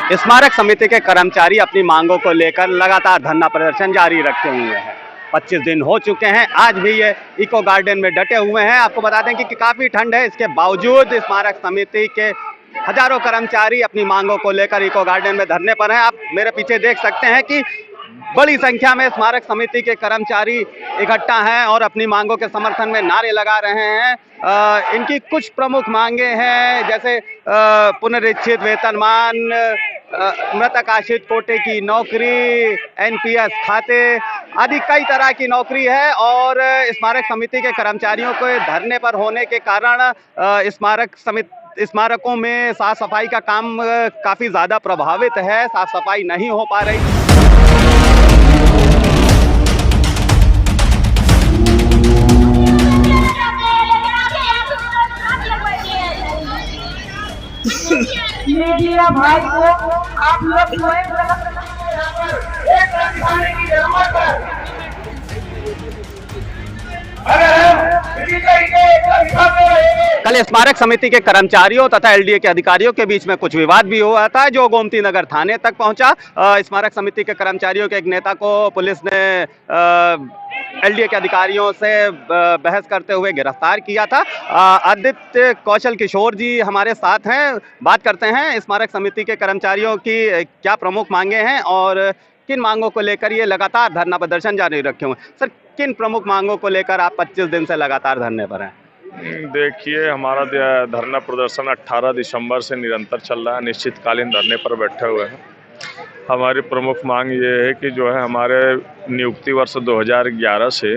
स्मारक समिति के कर्मचारी अपनी मांगों को लेकर लगातार धरना प्रदर्शन जारी रखे हुए हैं। 25 दिन हो चुके हैं, आज भी ये इको गार्डन में डटे हुए हैं। आपको बता दें कि काफी ठंड है, इसके बावजूद स्मारक समिति के हजारों कर्मचारी अपनी मांगों को लेकर इको गार्डन में धरने पर हैं। आप मेरे पीछे देख सकते हैं कि बड़ी संख्या में स्मारक समिति के कर्मचारी इकट्ठा हैं और अपनी मांगों के समर्थन में नारे लगा रहे हैं। इनकी कुछ प्रमुख मांगे हैं, जैसे पुनरीक्षित वेतनमान, मृतक आश्रित कोटे की नौकरी, एनपीएस खाते आदि कई तरह की नौकरी है। और स्मारक समिति के कर्मचारियों को धरने पर होने के कारण स्मारकों में साफ सफाई का काम काफी ज्यादा प्रभावित है, साफ सफाई नहीं हो पा रही। मीडिया भाई को आप लोग की जरूरत है। कल स्मारक समिति के कर्मचारियों तथा एलडीए के अधिकारियों के बीच में कुछ विवाद भी हुआ था, जो गोमती नगर थाने तक पहुंचा। स्मारक समिति के कर्मचारियों के एक नेता को पुलिस ने एलडीए के अधिकारियों से बहस करते हुए गिरफ्तार किया था। आदित्य कौशल किशोर जी हमारे साथ हैं, बात करते हैं स्मारक समिति के कर्मचारियों की क्या प्रमुख मांगे हैं और किन मांगों को लेकर ये लगातार धरना प्रदर्शन जारी रखे हुए हैं। सर, किन प्रमुख मांगों को लेकर आप 25 दिन से लगातार धरने पर हैं? देखिए, हमारा धरना प्रदर्शन 18 दिसंबर से निरंतर चल रहा है। निश्चितकालीन धरने पर बैठे हुए हैं। हमारी प्रमुख मांग ये है कि जो है हमारे नियुक्ति वर्ष 2011 से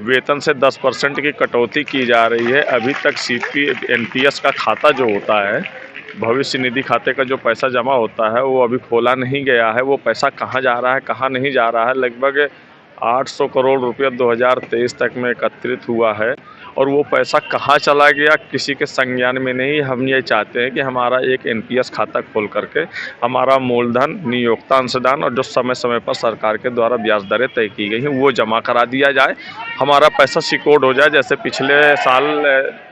वेतन से 10% की कटौती की जा रही है। अभी तक सीपी एनपीएस का खाता जो होता है, भविष्य निधि खाते का जो पैसा जमा होता है, वो अभी खोला नहीं गया है। वो पैसा कहाँ जा रहा है, कहाँ नहीं जा रहा है। लगभग 800 करोड़ रुपया 2023 तक में एकत्रित हुआ है और वो पैसा कहाँ चला गया किसी के संज्ञान में नहीं। हम ये चाहते हैं कि हमारा एक एनपीएस खाता खोल करके हमारा मूलधन, नियोक्ता अंशदान और जो समय समय पर सरकार के द्वारा ब्याज दरें तय की गई हैं वो जमा करा दिया जाए, हमारा पैसा सिक्योर्ड हो जाए। जैसे पिछले साल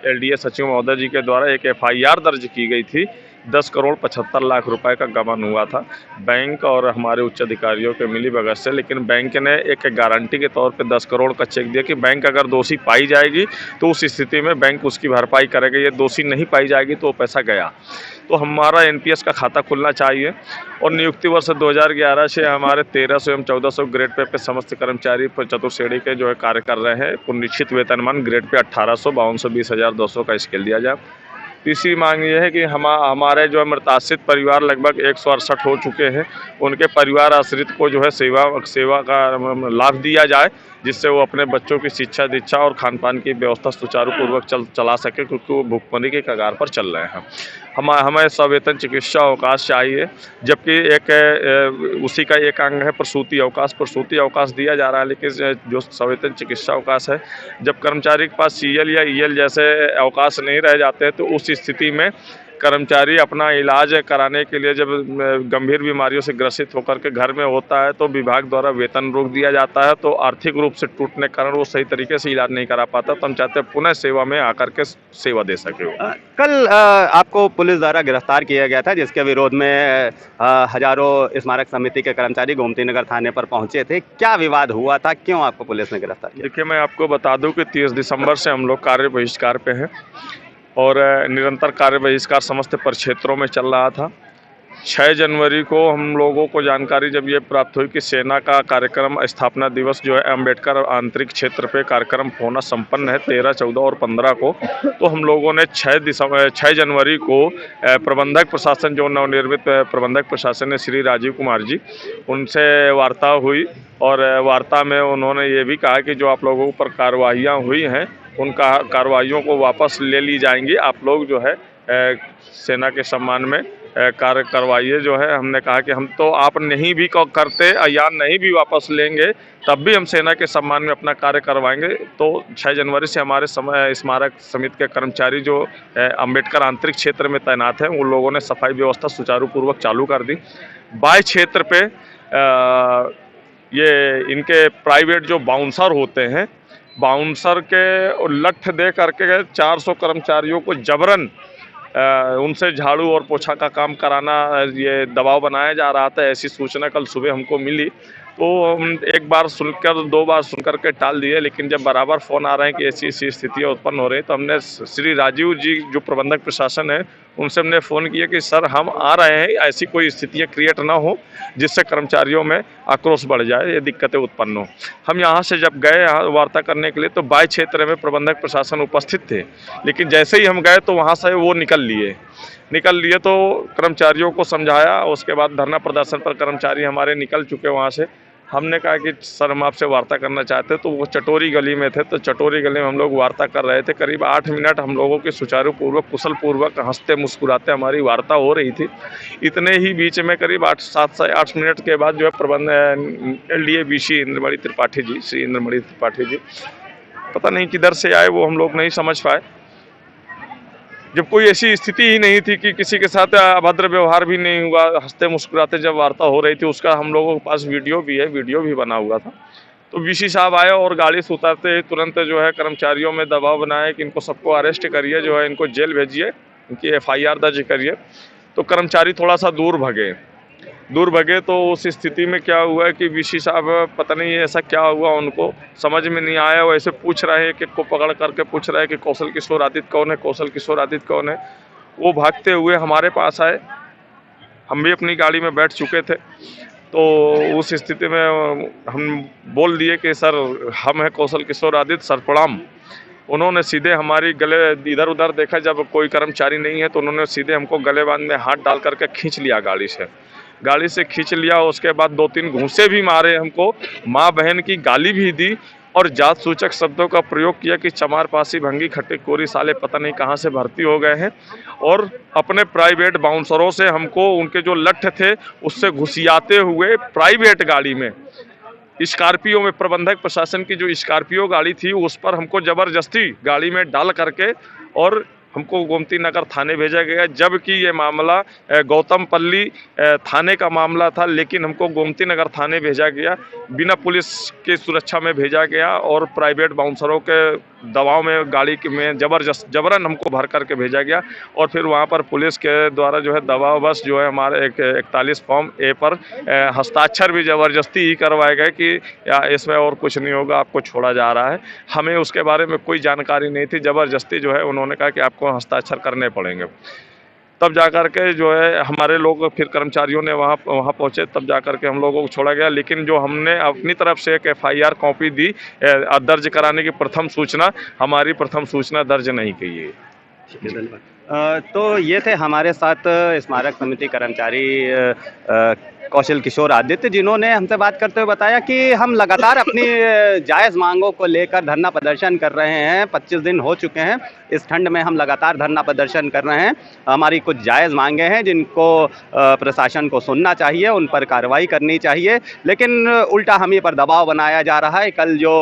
एलडीए सचिव महोदय जी के द्वारा एक एफआईआर दर्ज की गई थी, 10 करोड़ 75 लाख रुपए का गबन हुआ था बैंक और हमारे उच्च अधिकारियों के मिलीभगत से। लेकिन बैंक ने एक गारंटी के तौर पे 10 करोड़ का चेक दिया कि बैंक अगर दोषी पाई जाएगी तो उस स्थिति में बैंक उसकी भरपाई करेगा, ये दोषी नहीं पाई जाएगी तो वो पैसा गया। तो हमारा एनपीएस का खाता खुलना चाहिए। और नियुक्ति वर्ष 2011 से हमारे 1300 एवं 1400 ग्रेड पे समस्त कर्मचारी चतुर्श्रेणी के जो है कार्य कर रहे हैं। पुनरीक्षित वेतनमान ग्रेड पे 1800, 5200, 20,200 का स्केल दिया जाए। तीसरी मांग ये है कि हमारे जो मृताश्रित परिवार लगभग 168 हो चुके हैं, उनके परिवार आश्रित को जो है सेवा का लाभ दिया जाए, जिससे वो अपने बच्चों की शिक्षा दीक्षा और खान पान की व्यवस्था सुचारू पूर्वक चला सके, क्योंकि वो भुखमरी के कगार पर चल रहे हैं। हमें सवेतन चिकित्सा अवकाश चाहिए, जबकि एक उसी का एक अंग है प्रसूति अवकाश। प्रसूति अवकाश दिया जा रहा है, लेकिन जो सवेतन चिकित्सा अवकाश है, जब कर्मचारी के पास सीएल या ईएल जैसे अवकाश नहीं रह जाते हैं तो उस स्थिति में कर्मचारी अपना इलाज कराने के लिए जब गंभीर बीमारियों से ग्रसित होकर के घर में होता है तो विभाग द्वारा वेतन रोक दिया जाता है। तो आर्थिक रूप से टूटने के कारण वो सही तरीके से इलाज नहीं करा पाता। तो हम चाहते हैं पुनः सेवा में आकर के सेवा दे सके। कल आपको पुलिस द्वारा गिरफ्तार किया गया था, जिसके विरोध में हजारों स्मारक समिति के कर्मचारी गोमती नगर थाने पर पहुंचे थे। क्या विवाद हुआ था, क्यों आपको पुलिस ने गिरफ्तार किया? देखिए, मैं आपको बता दूं कि 30 दिसंबर से हम लोग कार्य बहिष्कार पे हैं और निरंतर कार्य बहिष्कार समस्त परिक्षेत्रों में चल रहा था। 6 जनवरी को हम लोगों को जानकारी जब ये प्राप्त हुई कि सेना का कार्यक्रम स्थापना दिवस जो है अम्बेडकर आंतरिक क्षेत्र पे कार्यक्रम होना संपन्न है 13, 14 और 15 को, तो हम लोगों ने 6 जनवरी को प्रबंधक प्रशासन, जो नवनिर्मित प्रबंधक प्रशासन है श्री राजीव कुमार जी, उनसे वार्ता हुई और वार्ता में उन्होंने ये भी कहा कि जो आप लोगों पर कार्रवाइयाँ हुई हैं उन कार्रवाइयों को वापस ले ली जाएंगी। आप लोग जो है सेना के सम्मान में कार्य करवाइए। जो है हमने कहा कि हम तो आप नहीं भी करते या नहीं भी वापस लेंगे तब भी हम सेना के सम्मान में अपना कार्य करवाएंगे। तो 6 जनवरी से हमारे स्मारक समिति के कर्मचारी जो अम्बेडकर आंतरिक क्षेत्र में तैनात हैं उन लोगों ने सफाई व्यवस्था सुचारू पूर्वक चालू कर दी। बाह्य क्षेत्र पे ये इनके प्राइवेट जो बाउंसर होते हैं, बाउंसर के लठ दे करके 400 कर्मचारियों को जबरन उनसे झाड़ू और पोछा का काम कराना ये दबाव बनाया जा रहा था, ऐसी सूचना कल सुबह हमको मिली। तो हम एक बार सुनकर 2 बार सुनकर के टाल दिए, लेकिन जब बराबर फ़ोन आ रहे हैं कि ऐसी ऐसी स्थितियाँ उत्पन्न हो रही हैं, तो हमने श्री राजीव जी जो प्रबंधक प्रशासन है उनसे हमने फ़ोन किया कि सर हम आ रहे हैं, ऐसी कोई स्थितियाँ क्रिएट ना हो जिससे कर्मचारियों में आक्रोश बढ़ जाए, ये दिक्कतें उत्पन्न हो। हम यहाँ से जब गए यहाँ वार्ता करने के लिए तो बाह्य क्षेत्र में प्रबंधक प्रशासन उपस्थित थे, लेकिन जैसे ही हम गए तो वहाँ से वो निकल लिए तो कर्मचारियों को समझाया। उसके बाद धरना प्रदर्शन पर कर्मचारी हमारे निकल चुके वहाँ से। हमने कहा कि सर हम आपसे वार्ता करना चाहते, तो वो चटोरी गली में थे, तो चटोरी गली में हम लोग वार्ता कर रहे थे। करीब 8 मिनट हम लोगों की सुचारू पूर्वक कुशल पूर्वक हंसते मुस्कुराते हमारी वार्ता हो रही थी। इतने ही बीच में करीब 7 से 8 मिनट के बाद जो है LDA BC इंद्रमणि त्रिपाठी जी, श्री इंद्रमणि त्रिपाठी जी पता नहीं किधर से आए, वो हम लोग नहीं समझ पाए। जब कोई ऐसी स्थिति ही नहीं थी कि किसी के साथ अभद्र व्यवहार भी नहीं हुआ, हंसते मुस्कुराते जब वार्ता हो रही थी, उसका हम लोगों के पास वीडियो भी है, वीडियो भी बना हुआ था। तो BC साहब आए और गाड़ी से उतरते ही तुरंत जो है कर्मचारियों में दबाव बनाया कि इनको सबको अरेस्ट करिए, जो है इनको जेल भेजिए, इनकी FIR दर्ज करिए। तो कर्मचारी थोड़ा सा दूर भगे। तो उस स्थिति में क्या हुआ कि BC साहब पता नहीं ऐसा क्या हुआ, उनको समझ में नहीं आया। वो ऐसे पूछ रहे हैं कि को पकड़ करके पूछ रहे हैं कि कौशल किशोर आदित्य कौन है, कौशल किशोर आदित्य कौन है। वो भागते हुए हमारे पास आए, हम भी अपनी गाड़ी में बैठ चुके थे। तो उस स्थिति में हम बोल दिए कि सर हम हैं कौशल किशोर आदित्य, सर प्रणाम। उन्होंने सीधे हमारी गले इधर उधर देखा, जब कोई कर्मचारी नहीं है तो उन्होंने सीधे हमको गले बांध में हाथ डाल करके खींच लिया, गाड़ी से खींच लिया। उसके बाद 2-3 घूंसे भी मारे हमको, माँ बहन की गाली भी दी और जात सूचक शब्दों का प्रयोग किया कि चमार पासी भंगी खट्टे कोरी साले पता नहीं कहाँ से भर्ती हो गए हैं। और अपने प्राइवेट बाउंसरों से हमको उनके जो लठ थे उससे घुसियाते हुए प्राइवेट गाड़ी में, स्कॉर्पियो में, प्रबंधक प्रशासन की जो स्कॉर्पियो गाड़ी थी उस पर हमको ज़बरदस्ती गाड़ी में डाल करके और हमको गोमती नगर थाने भेजा गया। जबकि ये मामला गौतमपल्ली थाने का मामला था, लेकिन हमको गोमती नगर थाने भेजा गया, बिना पुलिस की सुरक्षा में भेजा गया और प्राइवेट बाउंसरों के दबाव में गाड़ी में जबरन हमको भर करके भेजा गया। और फिर वहाँ पर पुलिस के द्वारा जो है दबाव बस जो है हमारे 41 फॉर्म A पर हस्ताक्षर भी ज़बरदस्ती ही करवाए गए कि इसमें और कुछ नहीं होगा, आपको छोड़ा जा रहा है। हमें उसके बारे में कोई जानकारी नहीं थी, ज़बरदस्ती जो है उन्होंने कहा कि आपको हस्ताक्षर करने पड़ेंगे। तब जाकर के जो है हमारे लोग, फिर कर्मचारियों ने वहाँ पहुँचे, तब जाकर के हम लोगों को छोड़ा गया। लेकिन जो हमने अपनी तरफ से एक FIR कॉपी दी दर्ज कराने की हमारी प्रथम सूचना दर्ज नहीं की है। ठीक है, धन्यवाद। तो ये थे हमारे साथ स्मारक समिति कर्मचारी कौशल किशोर आदित्य, जिन्होंने हमसे बात करते हुए बताया कि हम लगातार अपनी जायज़ मांगों को लेकर धरना प्रदर्शन कर रहे हैं। 25 दिन हो चुके हैं, इस ठंड में हम लगातार धरना प्रदर्शन कर रहे हैं। हमारी कुछ जायज़ मांगें हैं जिनको प्रशासन को सुनना चाहिए, उन पर कार्रवाई करनी चाहिए, लेकिन उल्टा हम ही पर दबाव बनाया जा रहा है। कल जो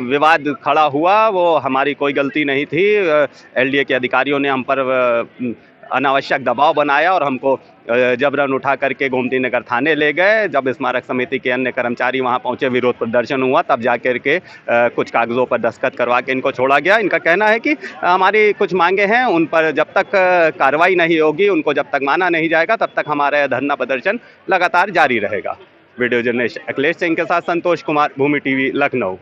विवाद खड़ा हुआ वो हमारी कोई गलती नहीं थी। LDA के अधिकारियों ने हम पर अनावश्यक दबाव बनाया और हमको जबरन उठा करके गोमती नगर थाने ले गए। जब स्मारक समिति के अन्य कर्मचारी वहां पहुंचे, विरोध प्रदर्शन हुआ, तब जाकर के कुछ कागज़ों पर दस्तखत करवा के इनको छोड़ा गया। इनका कहना है कि हमारी कुछ मांगे हैं, उन पर जब तक कार्रवाई नहीं होगी, उनको जब तक माना नहीं जाएगा, तब तक हमारा धरना प्रदर्शन लगातार जारी रहेगा। वीडियो जर्नलिस्ट अखिलेश सिंह के साथ संतोष कुमार, भूमि TV, लखनऊ।